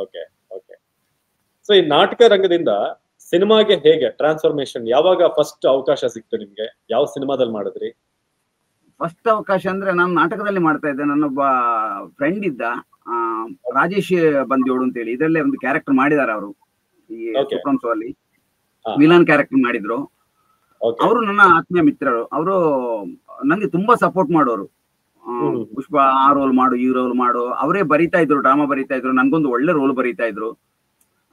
Okay okay. So ಈ ನಾಟಕ ರಂಗದಿಂದ ಸಿನಿಮಾಗೆ ಹೇಗೆ ಟ್ರಾನ್ಸ್ಫಾರ್ಮೇಶನ್, ಯಾವಾಗ ಫಸ್ಟ್ ಅವಕಾಶ ಸಿಕ್ತು ನಿಮ್ಗೆ? ಯಾವ ಸಿನಿಮಾದಲ್ಲಿ ಮಾಡಿದ್ರಿ? ಫಸ್ಟ್ ಅವಕಾಶ ಅಂದ್ರೆ ನಾನು ನಾಟಕದಲ್ಲಿ ಮಾಡ್ತಾ ಇದ್ದೆ. ನನ್ನೊಬ್ಬ ಫ್ರೆಂಡ್ ಇದ್ದ, ರಾಜೇಶ್ ಬಂದಿಯೋಡು ಅಂತೇಳಿ, ಇದರಲ್ಲೇ ಒಂದು ಕ್ಯಾರೆಕ್ಟರ್ ಮಾಡಿದ್ದಾರೆ ಅವರು ಈ ಸೂಪರ್ ಶೋ ಅಲ್ಲಿ, ವಿಲನ್ ಕ್ಯಾರೆಕ್ಟರ್ ಮಾಡಿದ್ರು. ಅವರು ನನ್ನ ಆತ್ಮೀಯ ಮಿತ್ರರು. ಅವರು ನಂಗೆ ತುಂಬಾ ಸಪೋರ್ಟ್ ಮಾಡೋರು. ಪುಷ್ಪ ಆ ರೋಲ್ ಮಾಡು, ಈ ರೋಲ್ ಮಾಡು, ಅವರೇ ಬರೀತಾ ಇದ್ರು, ಡ್ರಾಮಾ ಬರೀತಾ ಇದ್ರು, ನನ್ಗೊಂದು ಒಳ್ಳೆ ರೋಲ್ ಬರೀತಾ ಇದ್ರು.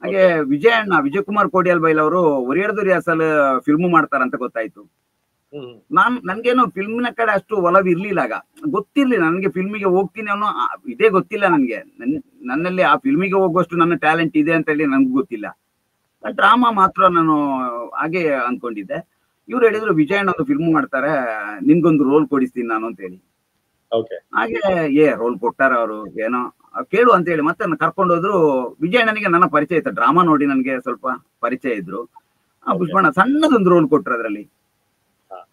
ಹಾಗೆ ವಿಜಯ್ ಕುಮಾರ್ ಕೋಡಿಯಲ್ ಬೈಲ್ ಅವರು ಒರಿಯಡ್ದು ರಿಯಾಸಲ್ ಫಿಲ್ಮ್ ಮಾಡ್ತಾರಂತ ಗೊತ್ತಾಯ್ತು. ನನ್ಗೇನು ಫಿಲ್ಮಿನ ಕಡೆ ಅಷ್ಟು ಒಲವು ಇರ್ಲಿಲ್ಲ, ಆಗ ಗೊತ್ತಿರ್ಲಿಲ್ಲ ನನ್ಗೆ ಫಿಲ್ಮಿಗೆ ಹೋಗ್ತೀನಿ ಅನ್ನೋ ಇದೇ ಗೊತ್ತಿಲ್ಲ ನನ್ಗೆ. ನನ್ನಲ್ಲಿ ಆ ಫಿಲ್ಮಿಗೆ ಹೋಗುವಷ್ಟು ನನ್ನ ಟ್ಯಾಲೆಂಟ್ ಇದೆ ಅಂತ ಹೇಳಿ ನನ್ಗೆ ಗೊತ್ತಿಲ್ಲ. ಡ್ರಾಮಾ ಮಾತ್ರ ನಾನು ಹಾಗೆ ಅನ್ಕೊಂಡಿದ್ದೆ. ಇವ್ರು ಹೇಳಿದ್ರು ವಿಜಯಣ್ಣ ಒಂದು ಫಿಲ್ಮ್ ಮಾಡ್ತಾರೆ, ನಿಮ್ಗೊಂದು ರೋಲ್ ಕೊಡಿಸ್ತೀನಿ ನಾನು ಅಂತ ಹೇಳಿ. ಹಾಗೆ ರೋಲ್ ಕೊಟ್ಟಾರ ಅವರು, ಏನೋ ಕೇಳು ಅಂತ ಹೇಳಿ ಮತ್ತೆ ಕರ್ಕೊಂಡು ಹೋದ್ರು. ವಿಜಯಣ್ಣನಿಗೆ ನನ್ನ ಪರಿಚಯ ಇತ್ತು, ಡ್ರಾಮಾ ನೋಡಿ ನನ್ಗೆ ಸ್ವಲ್ಪ ಪರಿಚಯ ಇದ್ರು. ಪುಷ್ಪಣ್ಣ ಸಣ್ಣದೊಂದು ರೋಲ್ ಕೊಟ್ರು, ಅದ್ರಲ್ಲಿ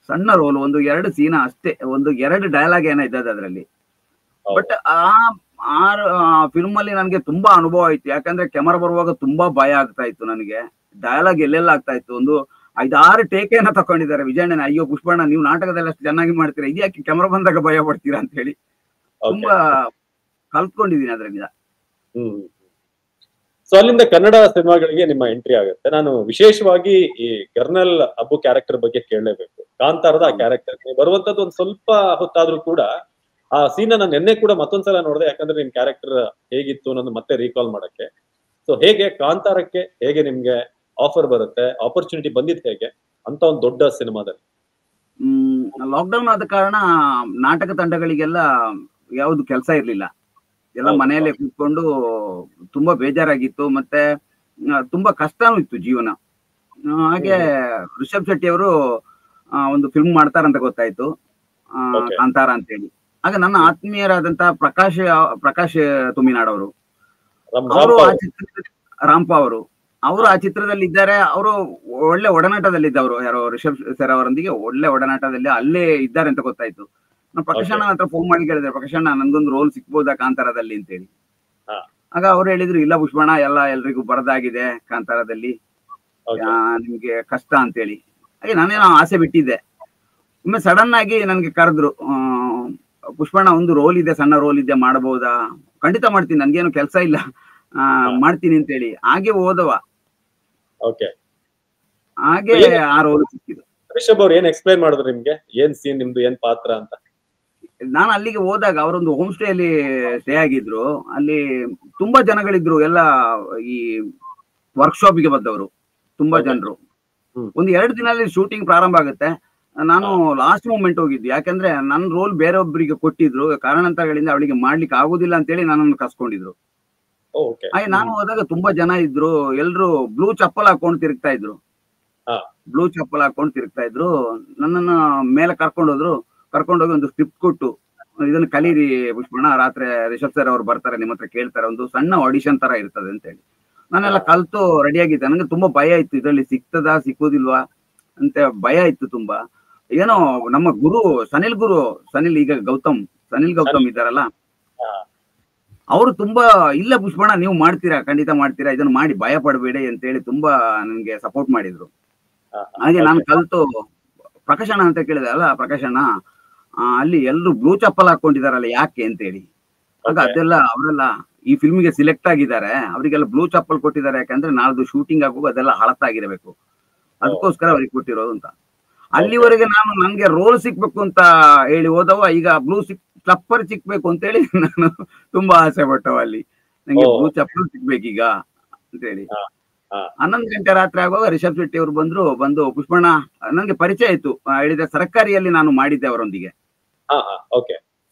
ಸಣ್ಣ ರೋಲ್, ಒಂದು 2 ಸೀನ ಅಷ್ಟೇ, ಒಂದು 2 ಡೈಲಾಗ್ ಏನೋ ಇದ್ದದ್ದು ಅದ್ರಲ್ಲಿ. ಬಟ್ ಆ ಫಿಲ್ಮ್ ಅಲ್ಲಿ ನನ್ಗೆ ತುಂಬಾ ಅನುಭವ ಆಯ್ತು. ಯಾಕಂದ್ರೆ ಕ್ಯಾಮರಾ ಬರುವಾಗ ತುಂಬಾ ಭಯ ಆಗ್ತಾ ಇತ್ತು ನನಗೆ. ಡೈಲಾಗ್ ಎಲ್ಲೆಲ್ಲ ಆಗ್ತಾ ಇತ್ತು. ಒಂದು 5-6 ಟೇಕೆನ ತಕೊಂಡಿದ್ದಾರೆ ವಿಜಯಣ್ಣನ. ಅಯ್ಯೋ ಪುಷ್ಪಣ್ಣ, ನೀವು ನಾಟಕದಲ್ಲಿ ಅಷ್ಟು ಚೆನ್ನಾಗಿ ಮಾಡ್ತೀರಾ, ಇದ್ಯಾಕೆ ಕ್ಯಾಮರಾ ಬಂದಾಗ ಭಯ ಪಡ್ತೀರಾ ಅಂತ ಹೇಳಿ ತುಂಬಾ ಕಲ್ತ್ಕೊಂಡಿದೀನಿ ಅದರಿಂದ. ಸೊ ಅಲ್ಲಿಂದ ಕನ್ನಡ ಸಿನಿಮಾಗಳಿಗೆ ನಿಮ್ಮ ಎಂಟ್ರಿ ಆಗುತ್ತೆ. ನಾನು ವಿಶೇಷವಾಗಿ ಈ ಕರ್ನಲ್ ಅಬ್ಬು ಕ್ಯಾರೆಕ್ಟರ್ ಬಗ್ಗೆ ಕೇಳಲೇಬೇಕು. ಕಾಂತಾರದ ಆ ಕ್ಯಾರೆಕ್ಟರ್ ಬರುವಂತದ್ದು ಒಂದ್ ಸ್ವಲ್ಪ ಹೊತ್ತಾದ್ರೂ ಕೂಡ ಆ ಸೀನ್ ನಾನು ನಿನ್ನೆ ಕೂಡ ಮತ್ತೊಂದ್ಸಲ ನೋಡಿದೆ, ಯಾಕಂದ್ರೆ ನಿಮ್ ಕ್ಯಾರೆಕ್ಟರ್ ಹೇಗಿತ್ತು ಅನ್ನೋದು ಮತ್ತೆ ರೀಕಾಲ್ ಮಾಡಕ್ಕೆ. ಸೊ ಹೇಗೆ ಕಾಂತಾರಕ್ಕೆ ಹೇಗೆ ನಿಮ್ಗೆ ಆಫರ್ ಬರುತ್ತೆ, ಆಪರ್ಚುನಿಟಿ ಬಂದಿದ್ ಹೇಗೆ ಅಂತ ಒಂದು ದೊಡ್ಡ ಸಿನಿಮಾದಲ್ಲಿ? ಲಾಕ್ಡೌನ್ ಆದ ಕಾರಣ ನಾಟಕ ತಂಡಗಳಿಗೆಲ್ಲ ಯಾವ್ದು ಕೆಲಸ ಇರ್ಲಿಲ್ಲ, ಎಲ್ಲ ಮನೆಯಲ್ಲೇ ಕೂತ್ಕೊಂಡು ತುಂಬಾ ಬೇಜಾರಾಗಿತ್ತು, ಮತ್ತೆ ತುಂಬಾ ಕಷ್ಟನೂ ಇತ್ತು ಜೀವನ. ಹಾಗೆ ರಿಷಬ್ ಶೆಟ್ಟಿ ಅವರು ಒಂದು ಫಿಲ್ಮ್ ಮಾಡ್ತಾರಂತ ಗೊತ್ತಾಯ್ತು, ಕಾಂತಾರ ಅಂತೇಳಿ. ಆಗ ನನ್ನ ಆತ್ಮೀಯರಾದಂತ ಪ್ರಕಾಶ್ ತುಮಿನಾಡ್ ಅವರು ಆ ಚಿತ್ರದಲ್ಲಿ, ರಾಂಪ ಅವರು ಆ ಚಿತ್ರದಲ್ಲಿ ಇದ್ದಾರೆ. ಅವರು ಒಳ್ಳೆ ಒಡನಾಟದಲ್ಲಿದ್ದವರು, ಯಾರೋ ರಿಷಬ್ ಸರ್ ಅವರೊಂದಿಗೆ ಒಳ್ಳೆ ಒಡನಾಟದಲ್ಲಿ ಅಲ್ಲೇ ಇದ್ದಾರೆ ಅಂತ ಗೊತ್ತಾಯ್ತು. ನಾನು ಪ್ರಕಾಶಣ್ಣ ಹತ್ರ ಫೋನ್ ಮಾಡಿ ಕೇಳಿದೆ, ಪ್ರಕಾಶಣ್ಣ ನನ್ಗೊಂದು ರೋಲ್ ಸಿಕ್ಬೋದಾ ಕಾಂತಾರದಲ್ಲಿ ಅಂತೇಳಿ. ಆಗ ಅವ್ರು ಹೇಳಿದ್ರು, ಇಲ್ಲ ಪುಷ್ಪಣ್ಣ, ಎಲ್ರಿಗೂ ಬರದಾಗಿದೆ ಕಾಂತಾರದಲ್ಲಿ, ನಿಮ್ಗೆ ಕಷ್ಟ ಅಂತೇಳಿ. ಹಾಗೆ ನಾನೇನೋ ಆಸೆ ಬಿಟ್ಟಿದ್ದೆ. ಒಮ್ಮೆ ಸಡನ್ ಆಗಿ ನನ್ಗೆ ಕರೆದ್ರು, ಪುಷ್ಪಣ್ಣ ಒಂದು ರೋಲ್ ಇದೆ, ಸಣ್ಣ ರೋಲ್ ಇದೆ, ಮಾಡಬಹುದಾ? ಖಂಡಿತ ಮಾಡ್ತೀನಿ, ನನ್ಗೇನು ಕೆಲಸ ಇಲ್ಲ, ಮಾಡ್ತೀನಿ ಅಂತೇಳಿ. ಹಾಗೆ ಹೋದವ, ಹಾಗೆ ಆ ರೋಲ್ ಸಿಕ್ಕಿದ್ದು. ರಿಷಬ್ ಅವ್ರು ಏನ್ ಎಕ್ಸ್ಪ್ಲೈನ್ ಮಾಡಿದ್ರು ನಿಮ್ಗೆ, ಏನ್ ಸೀನ್ ನಿಮ್ದು, ಏನ್ ಪಾತ್ರ ಅಂತ? ನಾನು ಅಲ್ಲಿಗೆ ಹೋದಾಗ ಅವರೊಂದು ಹೋಮ್ ಸ್ಟೇ ಅಲ್ಲಿ ಸ್ಟೇ ಆಗಿದ್ರು. ಅಲ್ಲಿ ತುಂಬಾ ಜನಗಳಿದ್ರು, ಎಲ್ಲ ಈ ವರ್ಕ್ಶಾಪ್ ಗೆ ಬಂದವರು ತುಂಬಾ ಜನರು. ಒಂದು 2 ದಿನದಲ್ಲಿ ಶೂಟಿಂಗ್ ಪ್ರಾರಂಭ ಆಗುತ್ತೆ. ನಾನು ಲಾಸ್ಟ್ ಮೂಮೆಂಟ್ ಹೋಗಿದ್ದು, ಯಾಕಂದ್ರೆ ನನ್ನ ರೋಲ್ ಬೇರೊಬ್ಬರಿಗೆ ಕೊಟ್ಟಿದ್ರು, ಕಾರಣಾಂತರಗಳಿಂದ ಅವಳಿಗೆ ಮಾಡ್ಲಿಕ್ಕೆ ಆಗುದಿಲ್ಲ ಅಂತೇಳಿ ನನ್ನನ್ನು ಕರ್ಸ್ಕೊಂಡಿದ್ರು. ಹಾಗೆ ನಾನು ಹೋದಾಗ ತುಂಬಾ ಜನ ಇದ್ರು, ಎಲ್ರು ಬ್ಲೂ ಚಪ್ಪಲ್ ಹಾಕೊಂಡು ತಿರುಗ್ತಾ ಇದ್ರು. ನನ್ನನ್ನ ಮೇಲೆ ಕರ್ಕೊಂಡೋಗಿ ಒಂದು ಸ್ಕ್ರಿಪ್ಟ್ ಕೊಟ್ಟು, ಇದನ್ನ ಕಲೀರಿ ಪುಷ್ಪಣ್ಣ, ರಾತ್ರಿ ರಿಷಬ್ ಸರ್ ಅವ್ರು ಬರ್ತಾರೆ, ನಿಮ್ಮ ಹತ್ರ ಕೇಳ್ತಾರೆ, ಒಂದು ಸಣ್ಣ ಆಡಿಷನ್ ತರ ಇರ್ತದೆ ಅಂತ ಹೇಳಿ. ನಾನೆಲ್ಲ ಕಲ್ತು ರೆಡಿ ಆಗಿದ್ದೆ. ನನಗೆ ತುಂಬಾ ಭಯ ಇತ್ತು, ಇದರಲ್ಲಿ ಸಿಗ್ತದಾ ಸಿಕ್ಕುದಿಲ್ವಾ ಅಂತ ಭಯ ಇತ್ತು ತುಂಬಾ. ಏನೋ ನಮ್ಮ ಗುರು ಸನಿಲ್ ಈಗ ಸನಿಲ್ ಗೌತಮ್ ಇದ್ದಾರಲ್ಲ, ಅವರು ತುಂಬಾ, ಇಲ್ಲ ಪುಷ್ಪಣ್ಣ ನೀವು ಮಾಡ್ತೀರಾ, ಖಂಡಿತ ಮಾಡ್ತೀರಾ, ಇದನ್ನ ಮಾಡಿ, ಭಯ ಪಡಬೇಡಿ ಅಂತ ಹೇಳಿ ತುಂಬಾ ನನ್ಗೆ ಸಪೋರ್ಟ್ ಮಾಡಿದ್ರು. ಹಾಗೆ ನಾನು ಕಲ್ತು ಪ್ರಕಾಶಣ್ಣ ಅಂತ ಕೇಳಿದೆ, ಅಲ್ಲ ಪ್ರಕಾಶಣ್ಣ ಅಲ್ಲಿ ಎಲ್ರು ಬ್ಲೂ ಚಪ್ಪಲ್ ಹಾಕೊಂಡಿದಾರಲ್ಲ ಯಾಕೆ ಅಂತ ಹೇಳಿ. ಆಗ ಅದೆಲ್ಲ ಅವರೆಲ್ಲ ಈ ಫಿಲ್ಮಿಗೆ ಸಿಲೆಕ್ಟ್ ಆಗಿದ್ದಾರೆ, ಅವರಿಗೆಲ್ಲ ಬ್ಲೂ ಚಪ್ಪಲ್ ಕೊಟ್ಟಿದ್ದಾರೆ, ಯಾಕಂದ್ರೆ ನಾಳ್ದು ಶೂಟಿಂಗ್ ಆಗುವಾಗ ಅದೆಲ್ಲ ಹಳತ್ತಾಗಿರ್ಬೇಕು, ಅದಕ್ಕೋಸ್ಕರ ಅವ್ರಿಗೆ ಕೊಟ್ಟಿರೋದು ಅಂತ. ಅಲ್ಲಿವರೆಗೆ ನನ್ಗೆ ರೋಲ್ ಸಿಕ್ಬೇಕು ಅಂತ ಹೇಳಿ ಹೋದವ, ಈಗ ಬ್ಲೂ ಚಪ್ಪಲ್ ಸಿಕ್ಬೇಕು ಅಂತ ಹೇಳಿ ನಾನು ತುಂಬಾ ಆಸೆ ಪಟ್ಟವ. ಅಲ್ಲಿ ನಂಗೆ ಬ್ಲೂ ಚಪ್ಪಲ್ ಸಿಕ್ಬೇಕೀಗ ಅಂತ ಹೇಳಿ. 11 ಗಂಟೆ ರಾತ್ರಿ ಆಗುವಾಗ ರಿಷಬ್ ಶೆಟ್ಟಿ ಅವರು ಬಂದು ಪುಷ್ಪಣ್ಣ, ನನ್ಗೆ ಪರಿಚಯ ಆಯ್ತು, ಹೇಳಿದೆ ಸರ್ಕಾರಿಯಲ್ಲಿ ನಾನು ಮಾಡಿದ್ದೆ ಅವರೊಂದಿಗೆ,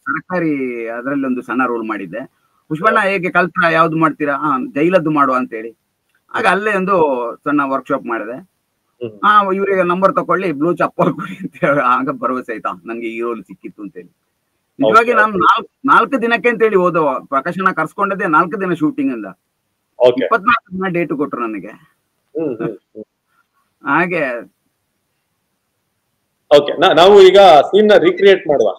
ಸರ್ಕಾರಿ ಅದರಲ್ಲಿ ಒಂದು ಸಣ್ಣ ರೋಲ್ ಮಾಡಿದ್ದೆ. ಪುಷ್ಪಣ್ಣ ಹೇಗೆ ಕಲ್ತ್ರ, ಯಾವ್ದು ಮಾಡ್ತೀರಾ? ಜೈಲದ್ದು ಮಾಡುವ ಅಂತ ಹೇಳಿ. ಆಗ ಅಲ್ಲೇ ಒಂದು ಸಣ್ಣ ವರ್ಕ್ಶಾಪ್ ಮಾಡಿದೆ. ಇವರಿಗೆ ನಂಬರ್ ತಕೊಳ್ಳಿ, ಬ್ಲೂ ಚಪ್ಪಲ್ ಕೊಡಿ ಅಂತ ಹೇಳಿ. ಆಗ ಭರವಸೆ ಆಯ್ತಾ ನನ್ಗೆ ಈ ರೋಲ್ ಸಿಕ್ಕಿತ್ತು ಅಂತ ಹೇಳಿ. ನಿಜವಾಗಿ ನಾನು 4 ದಿನಕ್ಕೆ ಅಂತ ಹೇಳಿ ಹೋದವ. ಪ್ರಕಾಶನ ಕರ್ಸ್ಕೊಂಡದ್ದೇ 4 ದಿನ ಶೂಟಿಂಗ್ ಇಂದ, 24 ದಿನ ಡೇಟ್ ಕೊಟ್ರು ನನಗೆ. ಹಾಗೆ ನಾವು ಈಗ ಸೀನ್ ನ ರೀಕ್ರಿಯೇಟ್ ಮಾಡುವ.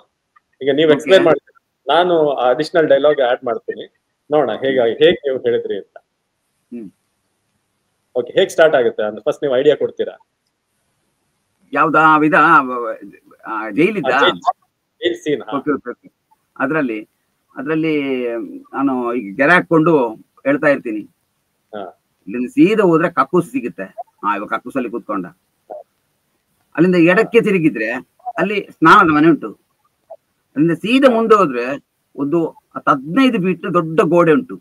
ಈಗ ನೀವು ಎಕ್ಸ್ಪ್ಲೈನ್ ಮಾಡ್ತೀರಾ, ನಾನು ಅಡಿಷನಲ್ ಡೈಲಾಗ್ ಆಡ್ ಮಾಡ್ತೀನಿ, ನೋಡೋಣ ಹೇಗೆ ನೀವು ಹೇಳಿದ್ರಿ ಅಂತ. ಓಕೆ, ಹೇಗ್ ಸ್ಟಾರ್ಟ್ ಆಗುತ್ತೆ ಅಂದ್ರೆ ಫಸ್ಟ್ ನೀವು ಐಡಿಯಾ ಕೊಡ್ತೀರಾ? ಯಾವ್ದಾ ವಿಧ ಜೈಲಿದ್ದ ಜೈಲ್ ಸೀನ್. ಅದ್ರಲ್ಲಿ ನಾನು ಈಗ ಗೆರೆ ಹಾಕೊಂಡು ಹೇಳ್ತಾ ಇರ್ತೀನಿ, ಇಲ್ಲಿಂದ ಸೀದಾ ಹೋದ್ರೆ ಕಕ್ಕೂಸ್ ಸಿಗುತ್ತೆ. ಇವಾಗ ಕಕ್ಕೂಸಲ್ಲಿ ಕೂತ್ಕೊಂಡ, ಅಲ್ಲಿಂದ ಎಡಕ್ಕೆ ತಿರುಗಿದ್ರೆ ಅಲ್ಲಿ ಸ್ನಾನದ ಮನೆ ಉಂಟು. ಅಲ್ಲಿಂದ ಸೀದಾ ಮುಂದೆ ಹೋದ್ರೆ ಒಂದು 15 ಫೀಟ್ ದೊಡ್ಡ ಗೋಡೆ ಉಂಟು.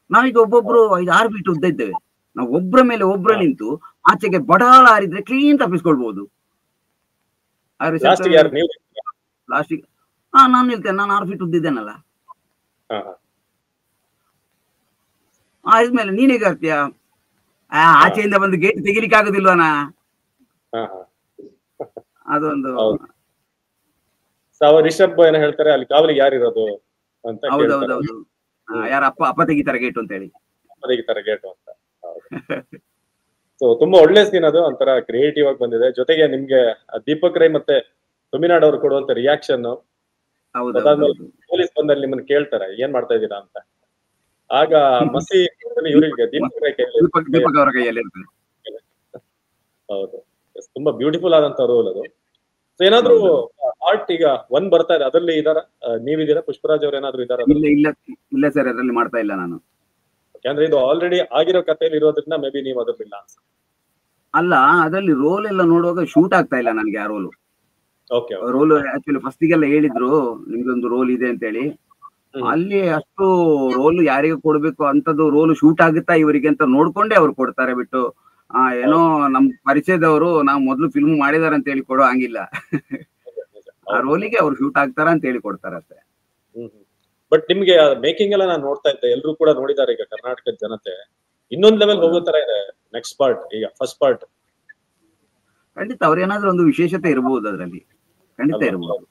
ನಾವೀಗ ಒಬ್ಬೊಬ್ರು 5-6 ಫೀಟ್ ಉದ್ದ ಇದ್ದೇವೆ. ನಾವು ಒಬ್ರ ಮೇಲೆ ಒಬ್ರ ನಿಂತು ಆಚೆಗೆ ಬಡಾಳ ಹಾರಿದ್ರೆ ಕ್ಲೀನ್ ತಪ್ಪಿಸ್ಕೊಳ್ಬಹುದು. ಲಾಸ್ಟಿಗೆ ನಾನು ನಿಲ್ತೇನೆ, ನಾನು 6 ಫೀಟ್ ಉದ್ದಿದ್ದೇನಲ್ಲ. ಆದ್ಮೇಲೆ ನೀನ್ ಹೇಗೆ ಆಗ್ತೀಯ? ಆಚೆಯಿಂದ ಬಂದು ಗೇಟ್ ತೆಗಿಲಿಕ್ಕೆ ಆಗುದಿಲ್ವನಾ? ಅದೊಂದು ರಿಷಬ್ ಏನೋ ಹೇಳ್ತಾರೆ, ಅಲ್ಲಿ ಕಾವಲಿಗೆ ಯಾರಿರೋದು ಅಂತ. ಹೌದೌದೌದು, ಯಾರ ಅಪ್ಪ ತೆಗಿತಾರೆ ಗೇಟು ಅಂತ ಹೇಳಿ, ತೆಗಿತಾರೆ ಗೇಟು ಅಂತ. ಸೊ ತುಂಬಾ ಒಳ್ಳೆ ಸೀನ್ ಅದು, ಒಂಥರ ಕ್ರಿಯೇಟಿವ್ ಆಗಿ ಬಂದಿದೆ. ಜೊತೆಗೆ ನಿಮ್ಗೆ ದೀಪಕ್ ರೈ ಮತ್ತೆ ತುಮಿನಾಡ್ ಅವ್ರು ಕೊಡುವಂತ ರಿಯಾಕ್ಷನ್, ಪೊಲೀಸ್ ಬಂದಲ್ಲಿ ನಿಮ್ಮನ್ನ ಕೇಳ್ತಾರೆ ಏನ್ ಮಾಡ್ತಾ ಇದ್ದೀರಾ ಅಂತ. ಆಗ ಮಸಿ ಇವ್ರಿಗೆ ದೀಪಕ್ ರೈ ದೀಪಕ್ ಅವರ ಕೈಯಲ್ಲಿ ಇರ್ತದೆ. ಹೌದು, ತುಂಬಾ ಬ್ಯೂಟಿಫುಲ್ ಆದಂತ ರೋಲ್ ಅದು. ಸೊ ಏನಾದ್ರು ಆರ್ಟ್ ಈಗ ಒಂದ್ ಬರ್ತಾ ಇದೆ, ಅದ್ರಲ್ಲಿ ಇದಾರ ನೀವಿದ್ದೀರಾ? ಪುಷ್ಪರಾಜ್ ಅವ್ರು ಏನಾದ್ರು ಇದಾರ? ಇಲ್ಲ ಸರ್, ಅದರಲ್ಲಿ ಮಾಡ್ತಾ ಇಲ್ಲ ನಾನು. ಯಾಕಂದ್ರೆ ಇದು ಆಲ್ರೆಡಿ ಆಗಿರೋ ಕಥೆಯಲ್ಲಿ ಇರೋದ್ರಿಂದ ಮೇ ಬಿ ನೀವು ಅದ್ರಲ್ಲಿಲ್ಲ ಅಲ್ಲ. ಅದರಲ್ಲಿ ರೋಲ್ ಎಲ್ಲ ನೋಡುವಾಗ ಶೂಟ್ ಆಗ್ತಾ ಇಲ್ಲ ನನಗೆ ಆ ರೋಲು. ರೋಲ್ ಆಕ್ಚುಲಿ ಫಸ್ಟಿಗೆಲ್ಲ ಹೇಳಿದ್ರು ನಿಮ್ಗೊಂದು ರೋಲ್ ಇದೆ ಅಂತ ಹೇಳಿ. ಅಲ್ಲಿ ಅಷ್ಟು ರೋಲ್ ಯಾರಿಗೆ ಕೊಡ್ಬೇಕು ಅಂತದ್ದು ರೋಲ್ ಶೂಟ್ ಆಗುತ್ತಾ ಇವರಿಗೆ ಅಂತ ನೋಡ್ಕೊಂಡೇ ಅವ್ರು ಕೊಡ್ತಾರೆ ಬಿಟ್ಟು ಏನೋ ನಮ್ ಪರಿಚಯದವರು ನಾವು ಮೊದ್ಲು ಫಿಲ್ಮ್ ಮಾಡಿದಾರೆ ಅಂತ ಹೇಳಿ ಕೊಡೋ ಹಂಗಿಲ್ಲ. ಆ ರೋಲಿಗೆ ಅವ್ರು ಶೂಟ್ ಆಗ್ತಾರ ಅಂತ ಹೇಳಿ ಕೊಡ್ತಾರಷ್ಟೇ. ಬಟ್ ನಿಮ್ಗೆ ಮೇಕಿಂಗ್ ಎಲ್ಲ ನಾನು ನೋಡ್ತಾ ಇದ್ದೆ, ಎಲ್ಲರೂ ಕೂಡ ನೋಡಿದ್ದಾರೆ. ಈಗ ಕರ್ನಾಟಕದ ಜನತೆ ಇನ್ನೊಂದ್ ಲೆವೆಲ್ ಹೋಗೋ ತರ ಇದೆ ನೆಕ್ಸ್ಟ್ ಪಾರ್ಟ್. ಈಗ ಫಸ್ಟ್ ಪಾರ್ಟ್ ಖಂಡಿತ ಅವ್ರೇನಾದ್ರೂ ಒಂದು ವಿಶೇಷತೆ ಇರಬಹುದು, ಅದರಲ್ಲಿ ಖಂಡಿತ ಇರಬಹುದು.